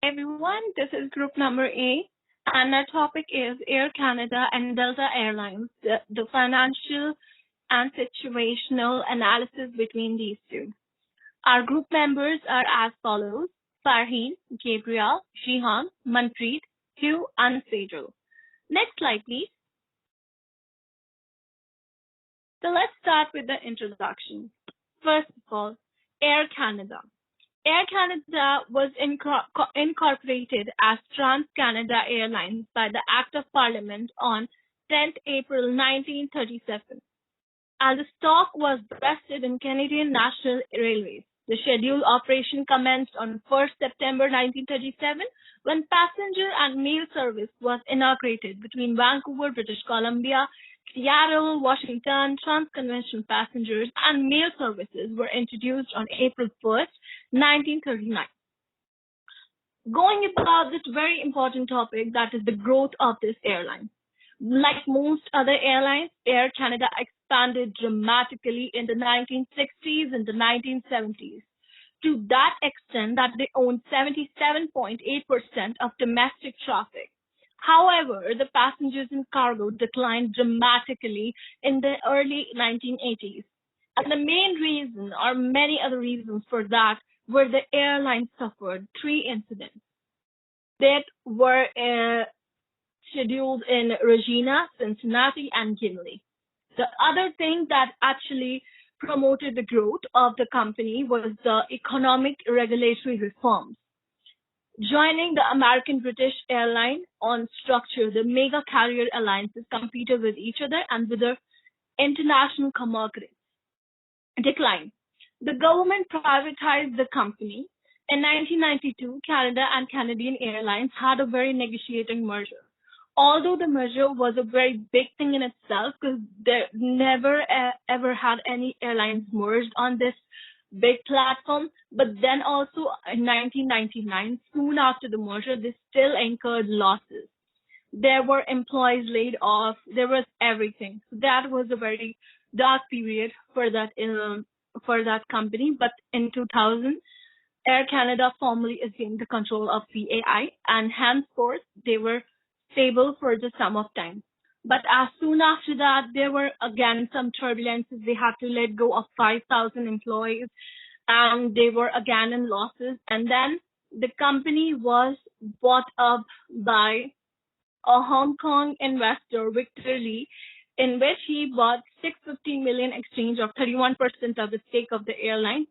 Everyone, this is group number A, and our topic is Air Canada and Delta Airlines, the financial and situational analysis between these two. Our group members are as follows: Farheen, Gabriel, Jihan, Manpreet, Hugh, and Sejal. Next slide, please. So let's start with the introduction. First of all, Air Canada. Air Canada was incorporated as Trans-Canada Airlines by the Act of Parliament on 10th April 1937, and the stock was vested in Canadian National Railways. The scheduled operation commenced on 1st September 1937 when passenger and mail service was inaugurated between Vancouver, British Columbia, Seattle, Washington. Trans-conventional passengers and mail services were introduced on April 1st, 1939. Going about this very important topic, that is the growth of this airline. Like most other airlines, Air Canada expanded dramatically in the 1960s and the 1970s, to that extent that they owned 77.8% of domestic traffic. However, the passengers and cargo declined dramatically in the early 1980s. And the main reason, or many other reasons for that, were the airline suffered three incidents that were scheduled in Regina, Cincinnati, and Gimli. The other thing that actually promoted the growth of the company was the economic regulatory reforms. Joining the American British airline on structure, the mega carrier alliances competed with each other and with the international commerce decline. The government privatized the company. In 1992, Canada and Canadian Airlines had a very negotiating merger. Although the merger was a very big thing in itself, because there never ever had any airlines merged on this big platform, but then also in 1999, soon after the merger, they still incurred losses. There were employees laid off. There was everything. So that was a very dark period for that company. But in 2000, Air Canada formally assumed the control of CAI, and henceforth they were stable for the sum of time. But as soon after that, there were again some turbulences. They had to let go of 5,000 employees, and they were again in losses. And then the company was bought up by a Hong Kong investor, Victor Lee, in which he bought $650 million exchange of 31% of the stake of the airline.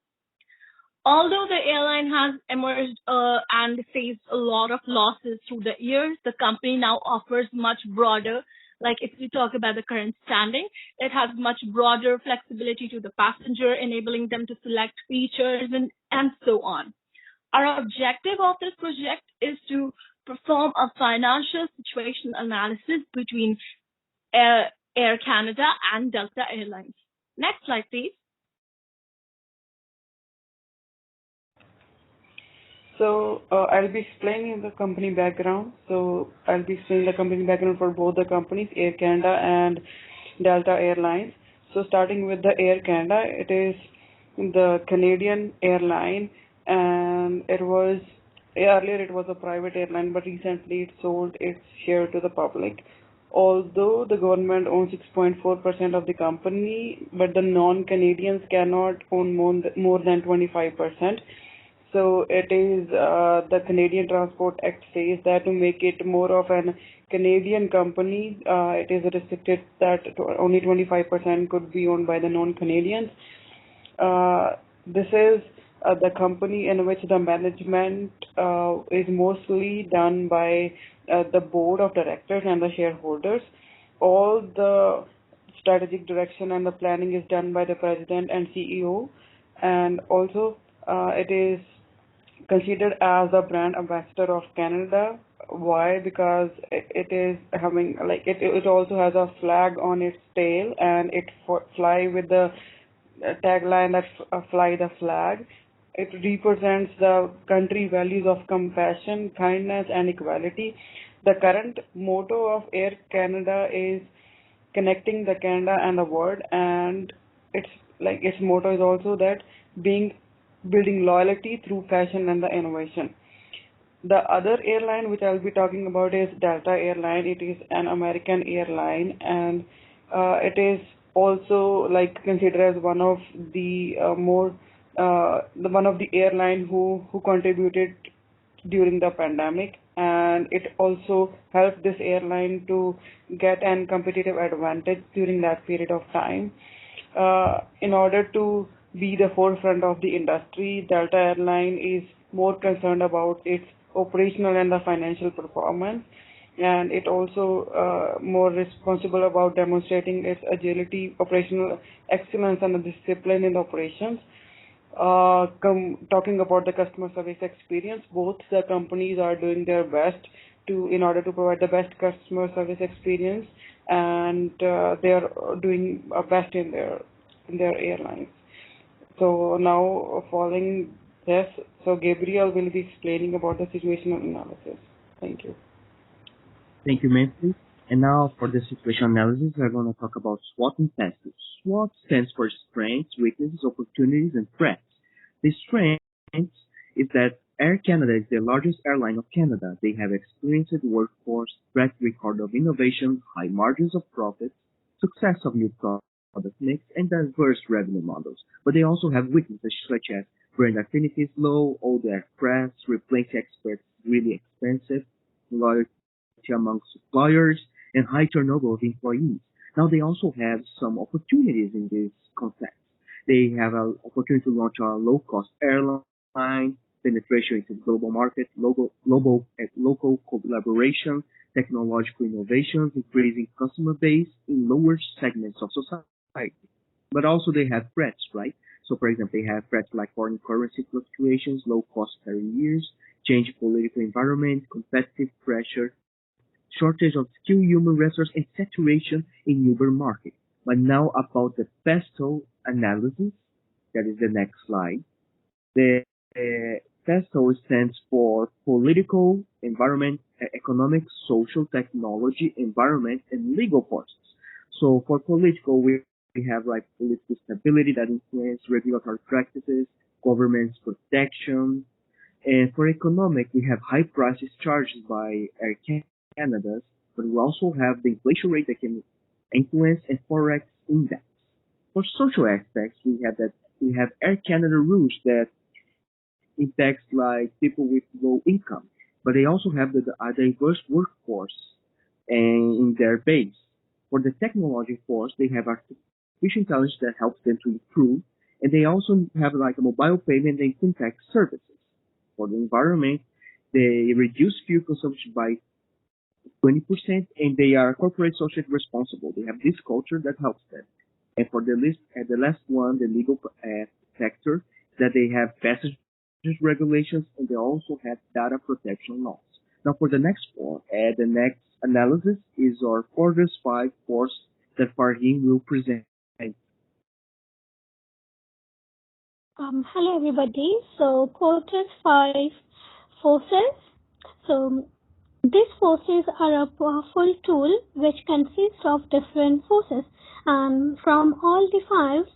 Although the airline has emerged and faced a lot of losses through the years, the company now offers much broader, like if we talk about the current standing, it has much broader flexibility to the passenger, enabling them to select features and so on. Our objective of this project is to perform a financial situation analysis between Air Canada and Delta Airlines. Next slide, please. So I'll be explaining the company background. So I'll be explaining the company background for both the companies, Air Canada and Delta Airlines. So starting with the Air Canada, it is the Canadian airline, and earlier it was a private airline, but recently it sold its share to the public. Although the government owns 6.4% of the company, but the non-Canadians cannot own more than 25%. So it is the Canadian Transport Act says that to make it more of an Canadian company, it is restricted that only 25% could be owned by the non-Canadians. This is the company in which the management is mostly done by the board of directors and the shareholders. All the strategic direction and the planning is done by the president and CEO, and also it is considered as a brand ambassador of Canada. Why? Because it is having it also has a flag on its tail, and it fly with the tagline that fly the flag. It represents the country values of compassion, kindness, and equality. The current motto of Air Canada is connecting the Canada and the world, and its motto is also that building loyalty through fashion and the innovation. The other airline which I'll be talking about is Delta Airline. It is an American airline, and it is also like considered as one of the one of the airline who contributed during the pandemic, and it also helped this airline to get an competitive advantage during that period of time. In order to be the forefront of the industry, Delta Airline is more concerned about its operational and the financial performance, and it also more responsible about demonstrating its agility, operational excellence, and the discipline in operations. Talking about the customer service experience, both the companies are doing their best in order to provide the best customer service experience, and they are doing best in their airlines. So now, following this, so Gabriel will be explaining about the situational analysis. Thank you. Thank you, Matthew. And now for the situation analysis, we're going to talk about SWOT and TEST. SWOT stands for strengths, weaknesses, opportunities, and threats. The strengths is that Air Canada is the largest airline of Canada. They have experienced workforce, track record of innovation, high margins of profit, success of new product mix, and diverse revenue models. But they also have weaknesses such as brand affinity is low, old aircraft, replacing experts really expensive, loyalty among suppliers, and high turnover of employees. Now they also have some opportunities in this context. They have an opportunity to launch a low-cost airline, penetration into the global market, local collaboration, technological innovations, increasing customer base in lower segments of society. But also they have threats, right? So for example, they have threats like foreign currency fluctuations, low cost carriers, change political environment, competitive pressure, shortage of skilled human resource, and saturation in labor market. But now about the PESTO analysis, that is the next slide. The PESTO stands for political, environment, economic, social, technology, environment, and legal forces. So for political, we have like political stability that influence regulatory practices, government's protection. And for economic, we have high prices charged by Air Canada, but we also have the inflation rate that can influence and forex index. For social aspects, we have Air Canada rules that impacts like people with low income, but they also have a diverse workforce and in their base. For the technology force, they have artificial intelligence that helps them to improve, and they also have like a mobile payment and fintech services. For the environment, they reduce fuel consumption by 20%, and they are corporate socially responsible. They have this culture that helps them. And for the last one, the legal sector, that they have passengers regulations, and they also have data protection laws. Now for the next one, the next analysis is our Quarters 5 course that Farheen will present. Hello everybody. So quarters 5 forces. So these forces are a powerful tool which consists of different forces, and from all the 5,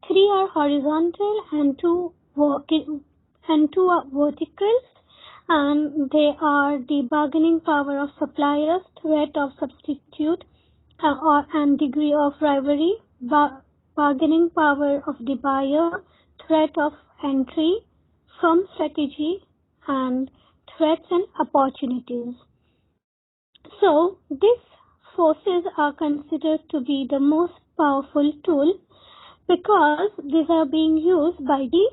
3 are horizontal and 2 are vertical, and they are the bargaining power of suppliers, threat of substitute, and degree of rivalry, bargaining power of the buyer, threat of entry, firm strategy, and threats and opportunities. So these forces are considered to be the most powerful tool because these are being used by the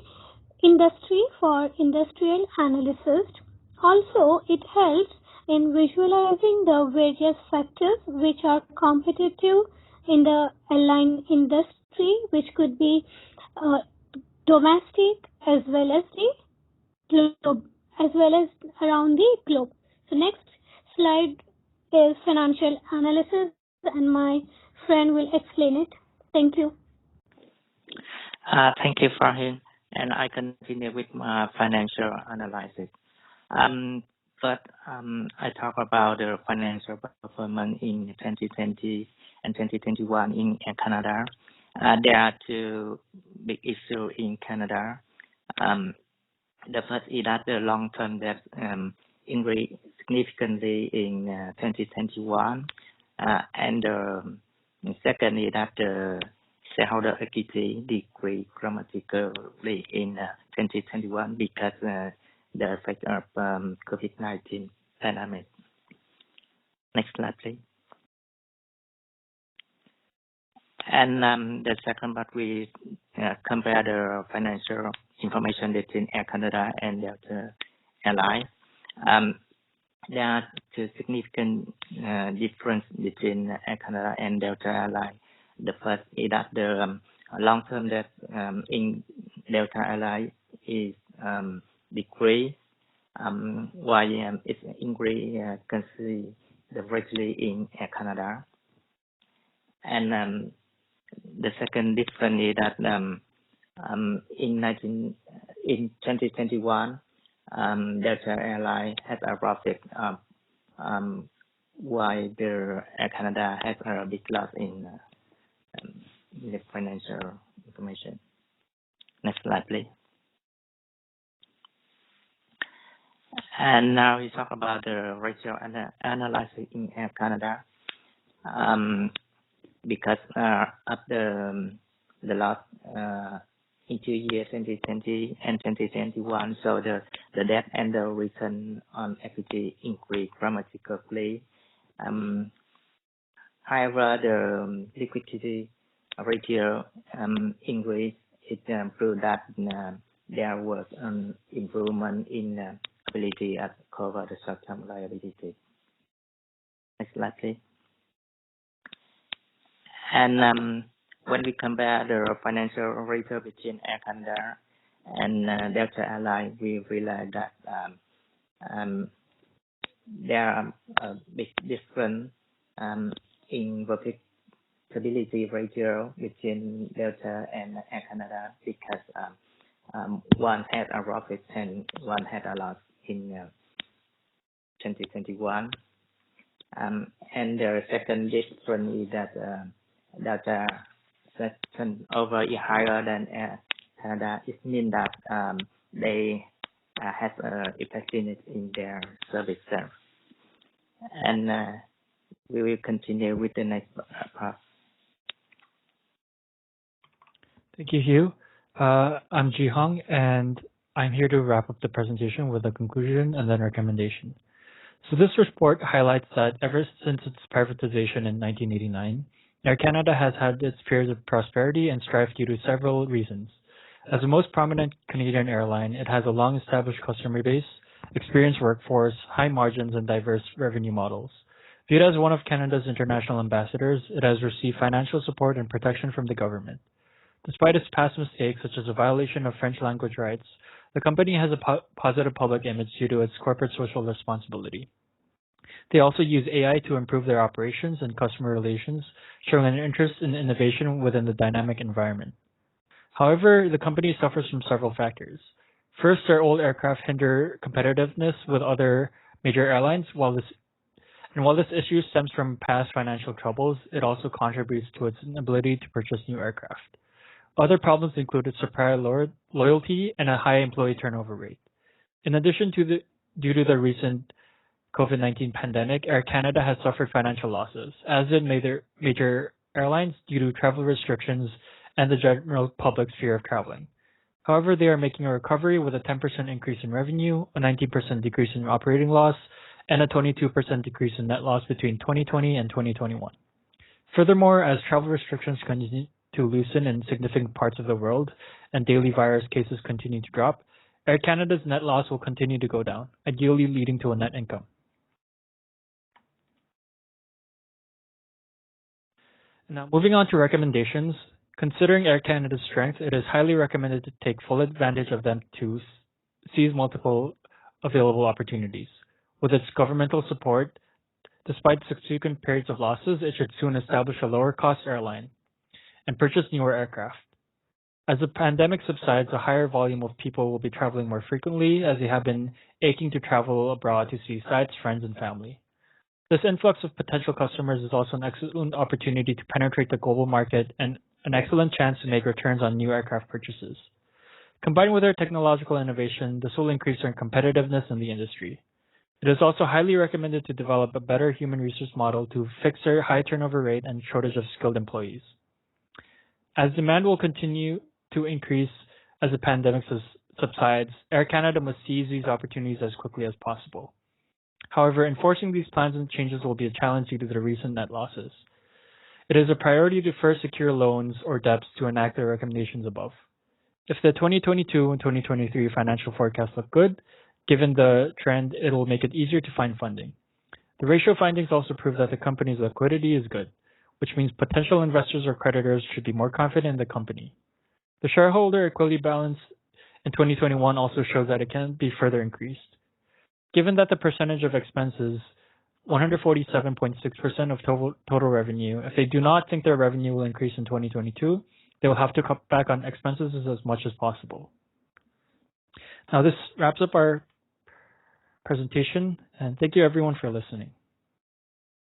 industry for industrial analysis. Also, it helps in visualizing the various factors which are competitive in the airline industry, which could be domestic as well as the globe, as well as around the globe. So next slide is financial analysis, and my friend will explain it. Thank you. Thank you, Farheen. And I continue with my financial analysis. First, I talk about the financial performance in 2020 and 2021 in Canada. There are 2 big issues in Canada. The first is that the long-term debt increased significantly in 2021. And second is that the shareholder equity decreased dramatically in 2021 because the effect of COVID-19 pandemic. Next slide, please. And the second part, we compare the financial information between Air Canada and Delta Airlines. There are two significant differences between Air Canada and Delta Airlines. The first is that the long-term debt in Delta Airlines is decreased, while its increase considerably in Air Canada. And the second difference is that in 2021, Delta Airlines has a profit, while the Air Canada has a big loss in the financial information. Next slide, please. And now we talk about the ratio analysis in Air Canada. Because of the loss in 2 years, 2020 and 2021, so the debt and the return on equity increased dramatically. However, the liquidity ratio increased. It proved that there was an improvement in ability to cover the short-term liability. Next slide, please. And when we compare the financial ratio between Air Canada and Delta Airlines, we realize that there are a big difference in profitability ratio between Delta and Air Canada because one had a profit and one had a loss in 2021. And the second difference is that Delta turnover is higher than Air Canada. It means that they have effectiveness in their service service. And we will continue with the next part. Thank you, Hugh. I'm Ji Hong, and I'm here to wrap up the presentation with a conclusion and then recommendation. So this report highlights that ever since its privatization in 1989, Air Canada has had its periods of prosperity and strife due to several reasons. As the most prominent Canadian airline, it has a long-established customer base, experienced workforce, high margins, and diverse revenue models. Viewed as one of Canada's international ambassadors, it has received financial support and protection from the government. Despite its past mistakes, such as a violation of French language rights, the company has a positive public image due to its corporate social responsibility. They also use AI to improve their operations and customer relations, showing an interest in innovation within the dynamic environment. However, the company suffers from several factors. First, their old aircraft hinder competitiveness with other major airlines. While this issue stems from past financial troubles, it also contributes to its inability to purchase new aircraft. Other problems included supplier loyalty and a high employee turnover rate. In addition, due to the recent COVID-19 pandemic, Air Canada has suffered financial losses, as did major airlines due to travel restrictions and the general public's fear of traveling. However, they are making a recovery with a 10% increase in revenue, a 19% decrease in operating loss, and a 22% decrease in net loss between 2020 and 2021. Furthermore, as travel restrictions continue to loosen in significant parts of the world and daily virus cases continue to drop, Air Canada's net loss will continue to go down, ideally leading to a net income. Now, moving on to recommendations. Considering Air Canada's strength, it is highly recommended to take full advantage of them to seize multiple available opportunities. With its governmental support, despite subsequent periods of losses, it should soon establish a lower-cost airline and purchase newer aircraft. As the pandemic subsides, a higher volume of people will be traveling more frequently, as they have been aching to travel abroad to see sites, friends, and family. This influx of potential customers is also an excellent opportunity to penetrate the global market and an excellent chance to make returns on new aircraft purchases. Combined with their technological innovation, this will increase their competitiveness in the industry. It is also highly recommended to develop a better human resource model to fix their high turnover rate and shortage of skilled employees. As demand will continue to increase as the pandemic subsides, Air Canada must seize these opportunities as quickly as possible. However, enforcing these plans and changes will be a challenge due to the recent net losses. It is a priority to first secure loans or debts to enact the recommendations above. If the 2022 and 2023 financial forecasts look good, given the trend, it will make it easier to find funding. The ratio findings also prove that the company's liquidity is good, which means potential investors or creditors should be more confident in the company. The shareholder equity balance in 2021 also shows that it can be further increased. Given that the percentage of expenses 147.6% of total revenue, if they do not think their revenue will increase in 2022, they will have to cut back on expenses as much as possible. Now this wraps up our presentation, and thank you everyone for listening.